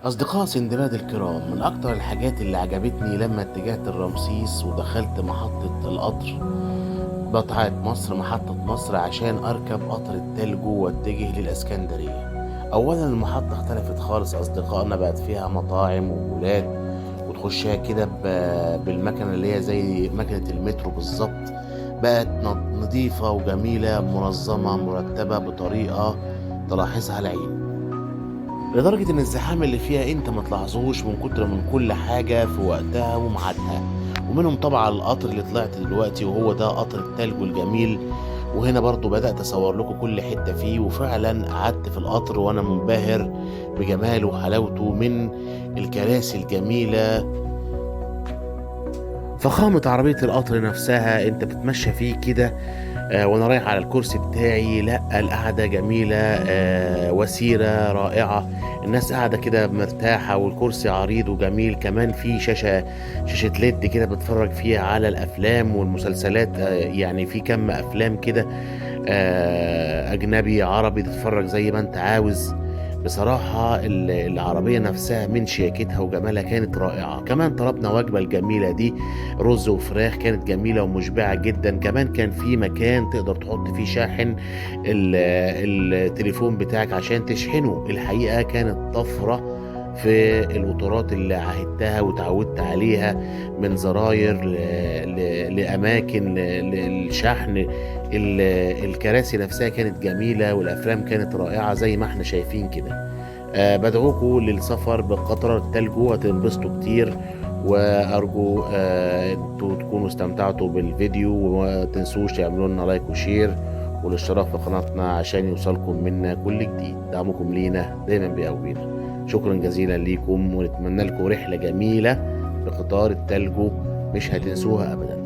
أصدقاء سندباد الكرام، من أكتر الحاجات اللي عجبتني لما اتجهت لرمسيس ودخلت محطة القطر بتاعت محطة مصر عشان أركب قطر التلج واتجه للإسكندرية. أولا المحطة اختلفت خالص أصدقائنا، بقت فيها مطاعم ومولات، وتخشها كده بالمكنة اللي هي زي مكنة المترو بالظبط. بقت نظيفة وجميلة، منظمة مرتبة بطريقة تلاحظها العين، لدرجة إن الزحام اللي فيها أنت ما تلاحظوش من كتر من كل حاجة في وقتها وميعادها. ومنهم طبعا القطر اللي طلعت دلوقتي، وهو ده قطر التلج الجميل. وهنا برضو بدأت أصور لكم كل حتة فيه، وفعلا قعدت في القطر وأنا منبهر بجماله وحلاوته، من الكراسي الجميلة، فخامة عربية القطر نفسها. أنت بتتمشى فيه كده وانا رايح على الكرسي بتاعي، لا القعده جميله، وسيره رائعه. الناس قاعده كده مرتاحه، والكرسي عريض وجميل. كمان في شاشه ليد كده بتفرج فيها على الافلام والمسلسلات، يعني في كم افلام كده، اجنبي عربي، تتفرج زي ما انت عاوز. بصراحة العربية نفسها من شياكتها وجمالها كانت رائعة. كمان طلبنا وجبة الجميلة دي، رز وفراخ، كانت جميلة ومشبعة جدا. كمان كان في مكان تقدر تحط فيه شاحن التليفون بتاعك عشان تشحنه. الحقيقة كانت طفرة في القطارات اللي عهدتها وتعودت عليها، من زراير لأماكن للشحن. الكراسي نفسها كانت جميلة، والأفلام كانت رائعة زي ما احنا شايفين كده. بدعوكم للسفر بقطر التلج، هتنبسطوا كتير. وأرجو انتوا تكونوا استمتعتوا بالفيديو، وما تنسوش تعملوا لنا لايك وشير والاشتراك في قناتنا عشان يوصلكم منا كل جديد. دعمكم لينا دايما بيقوينا. شكرا جزيلا ليكم، ونتمنى لكم رحلة جميلة بقطار التلج مش هتنسوها أبدا.